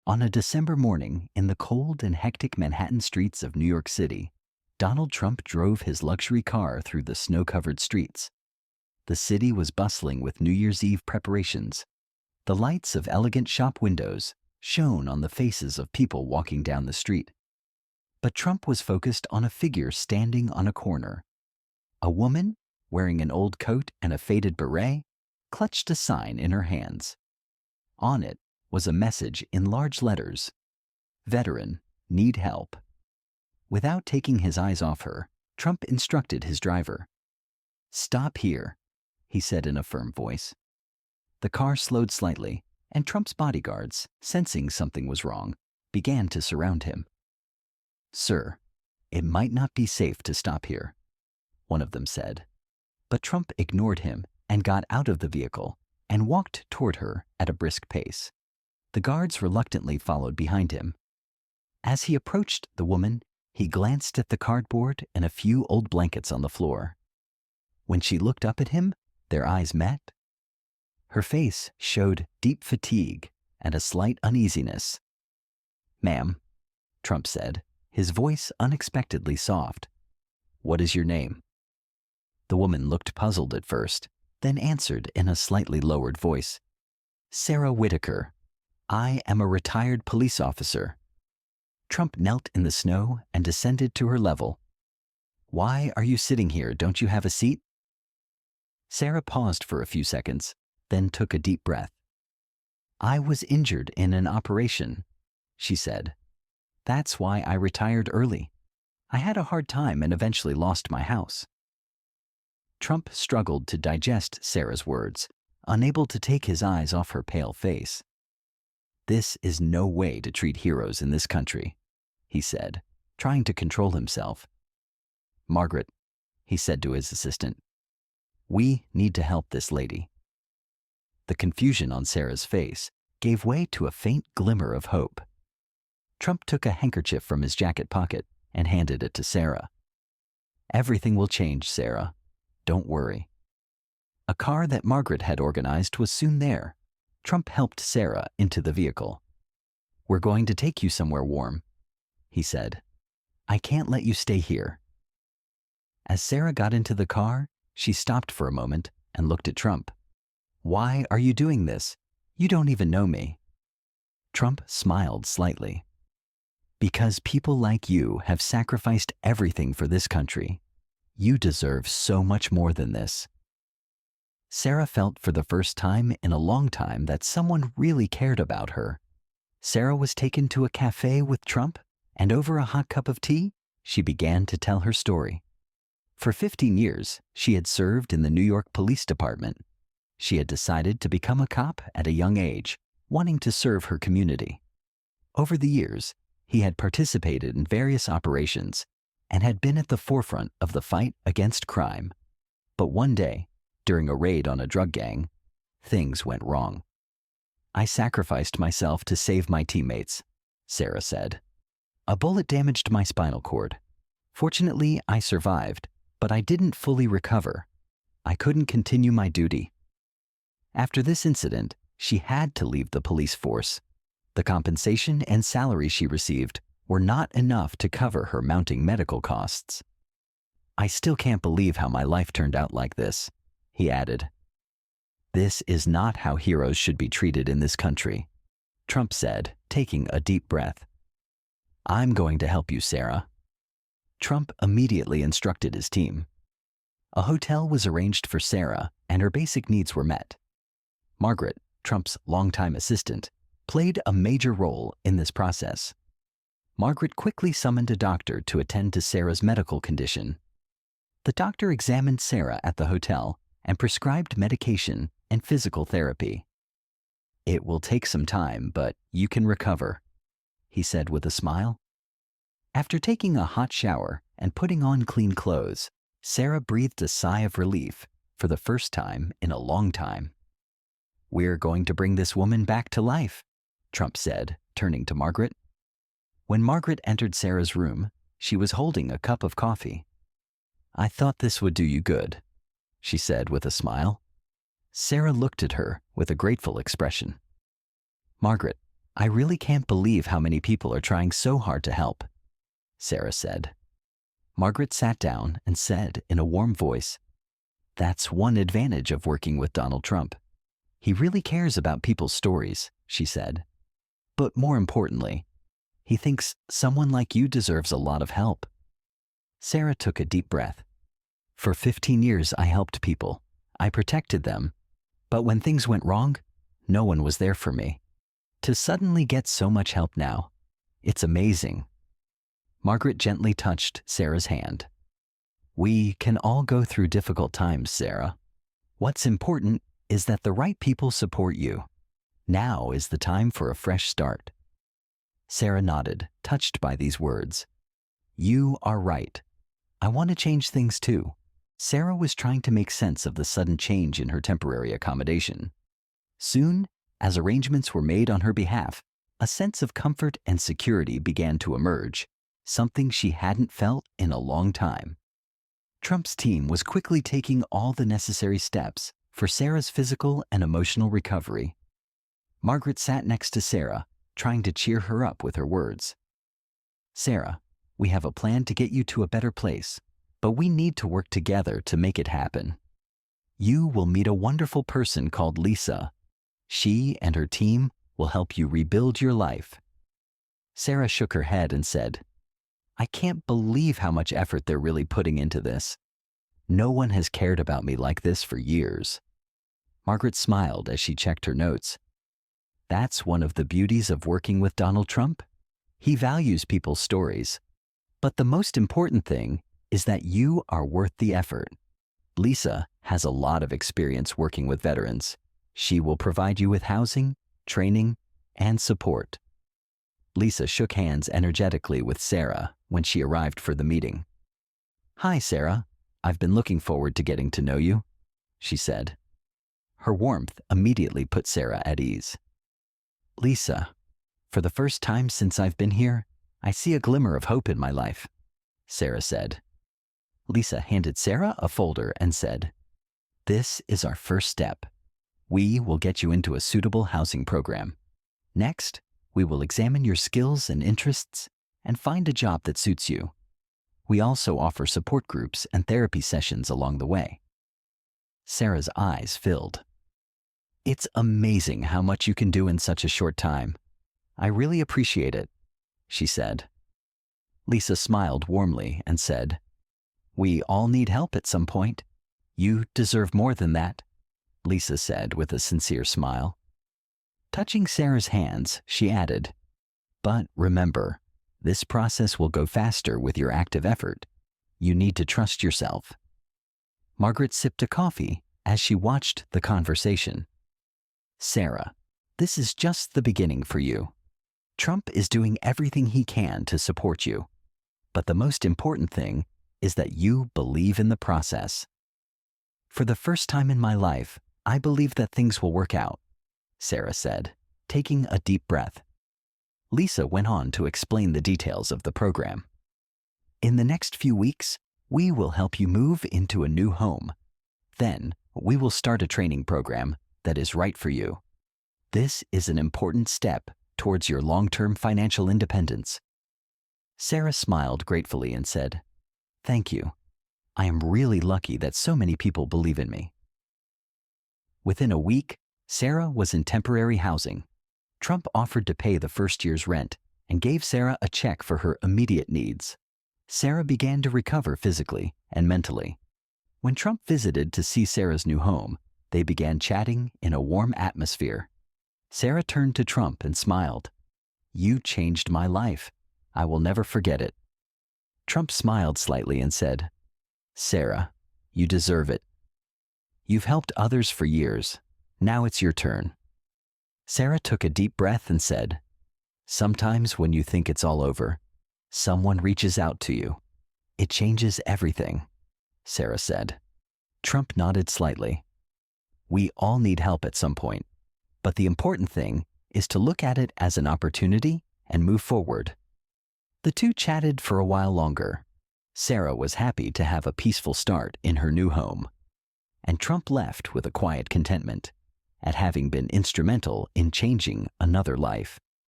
On a December morning in the cold and hectic Manhattan streets of New York City, Donald Trump drove his luxury car through the snow-covered streets. The city was bustling with New Year's Eve preparations. The lights of elegant shop windows shone on the faces of people walking down the street. But Trump was focused on a figure standing on a corner. A woman, wearing an old coat and a faded beret, clutched a sign in her hands. On it was a message in large letters: "Veteran, need help." Without taking his eyes off her, Trump instructed his driver. "Stop here," he said in a firm voice. The car slowed slightly, and Trump's bodyguards, sensing something was wrong, began to surround him. "Sir, it might not be safe to stop here," one of them said. But Trump ignored him and got out of the vehicle and walked toward her at a brisk pace. The guards reluctantly followed behind him. As he approached the woman, he glanced at the cardboard and a few old blankets on the floor. When she looked up at him, their eyes met. Her face showed deep fatigue and a slight uneasiness. "Ma'am," Trump said, his voice unexpectedly soft, "what is your name?" The woman looked puzzled at first, then answered in a slightly lowered voice, "Sarah Whitaker. I am a retired police officer." Trump knelt in the snow and descended to her level. "Why are you sitting here? Don't you have a seat?" Sarah paused for a few seconds, then took a deep breath. "I was injured in an operation," she said. "That's why I retired early. I had a hard time and eventually lost my house." Trump struggled to digest Sarah's words, unable to take his eyes off her pale face. "This is no way to treat heroes in this country," he said, trying to control himself. "Margaret," he said to his assistant, "we need to help this lady." The confusion on Sarah's face gave way to a faint glimmer of hope. Trump took a handkerchief from his jacket pocket and handed it to Sarah. "Everything will change, Sarah. Don't worry." A car that Margaret had organized was soon there. Trump helped Sarah into the vehicle. "We're going to take you somewhere warm," he said. "I can't let you stay here." As Sarah got into the car, she stopped for a moment and looked at Trump. "Why are you doing this? You don't even know me." Trump smiled slightly. "Because people like you have sacrificed everything for this country. You deserve so much more than this." Sarah felt for the first time in a long time that someone really cared about her. Sarah was taken to a cafe with Trump, and over a hot cup of tea, she began to tell her story. For 15 years, she had served in the New York Police Department. She had decided to become a cop at a young age, wanting to serve her community. Over the years, he had participated in various operations and had been at the forefront of the fight against crime. But one day, during a raid on a drug gang, things went wrong. "I sacrificed myself to save my teammates," Sarah said. "A bullet damaged my spinal cord. Fortunately, I survived, but I didn't fully recover. I couldn't continue my duty." After this incident, she had to leave the police force. The compensation and salary she received were not enough to cover her mounting medical costs. "I still can't believe how my life turned out like this," he added. "This is not how heroes should be treated in this country," Trump said, taking a deep breath. "I'm going to help you, Sarah." Trump immediately instructed his team. A hotel was arranged for Sarah, and her basic needs were met. Margaret, Trump's longtime assistant, played a major role in this process. Margaret quickly summoned a doctor to attend to Sarah's medical condition. The doctor examined Sarah at the hotel and prescribed medication and physical therapy. "It will take some time, but you can recover," he said with a smile. After taking a hot shower and putting on clean clothes, Sarah breathed a sigh of relief for the first time in a long time. "We're going to bring this woman back to life," Trump said, turning to Margaret. When Margaret entered Sarah's room, she was holding a cup of coffee. "I thought this would do you good," she said with a smile. Sarah looked at her with a grateful expression. "Margaret, I really can't believe how many people are trying so hard to help, Sarah said. Margaret sat down and said in a warm voice, "That's one advantage of working with Donald Trump. He really cares about people's stories," she said. "But more importantly, he thinks someone like you deserves a lot of help." Sarah took a deep breath. "For 15 years, I helped people. I protected them. But when things went wrong, no one was there for me. To suddenly get so much help now, it's amazing." Margaret gently touched Sarah's hand. "We can all go through difficult times, Sarah. What's important is that the right people support you. Now is the time for a fresh start." Sarah nodded, touched by these words. "You are right. I want to change things too." Sarah was trying to make sense of the sudden change in her temporary accommodation. Soon, as arrangements were made on her behalf, a sense of comfort and security began to emerge, something she hadn't felt in a long time. Trump's team was quickly taking all the necessary steps for Sarah's physical and emotional recovery. Margaret sat next to Sarah, trying to cheer her up with her words. "Sarah, we have a plan to get you to a better place, but we need to work together to make it happen. You will meet a wonderful person called Lisa. She and her team will help you rebuild your life." Sarah shook her head and said, "I can't believe how much effort they're really putting into this. No one has cared about me like this for years." Margaret smiled as she checked her notes. "That's one of the beauties of working with Donald Trump. He values people's stories. But the most important thing is that you are worth the effort. Lisa has a lot of experience working with veterans. She will provide you with housing, training, and support." Lisa shook hands energetically with Sarah when she arrived for the meeting. "Hi, Sarah. I've been looking forward to getting to know you," she said. Her warmth immediately put Sarah at ease. "Lisa, for the first time since I've been here, I see a glimmer of hope in my life," Sarah said. Lisa handed Sarah a folder and said, "This is our first step. We will get you into a suitable housing program. Next, we will examine your skills and interests and find a job that suits you. We also offer support groups and therapy sessions along the way." Sarah's eyes filled. "It's amazing how much you can do in such a short time. I really appreciate it," she said. Lisa smiled warmly and said, "We all need help at some point. You deserve more than that," Lisa said with a sincere smile. Touching Sarah's hands, she added, "But remember, this process will go faster with your active effort. You need to trust yourself." Margaret sipped a coffee as she watched the conversation. "Sarah, this is just the beginning for you. Trump is doing everything he can to support you. But the most important thing is that you believe in the process." "For the first time in my life, I believe that things will work out," Sarah said, taking a deep breath. Lisa went on to explain the details of the program. "In the next few weeks, we will help you move into a new home. Then, we will start a training program that is right for you. This is an important step towards your long-term financial independence." Sarah smiled gratefully and said, "Thank you. I am really lucky that so many people believe in me." Within a week, Sarah was in temporary housing. Trump offered to pay the first year's rent and gave Sarah a check for her immediate needs. Sarah began to recover physically and mentally. When Trump visited to see Sarah's new home, they began chatting in a warm atmosphere. Sarah turned to Trump and smiled. "You changed my life. I will never forget it." Trump smiled slightly and said, "Sarah, you deserve it. You've helped others for years. Now it's your turn." Sarah took a deep breath and said, "Sometimes when you think it's all over, someone reaches out to you. It changes everything," Sarah said. Trump nodded slightly. "We all need help at some point, but the important thing is to look at it as an opportunity and move forward." The two chatted for a while longer. Sarah was happy to have a peaceful start in her new home, and Trump left with a quiet contentment at having been instrumental in changing another life.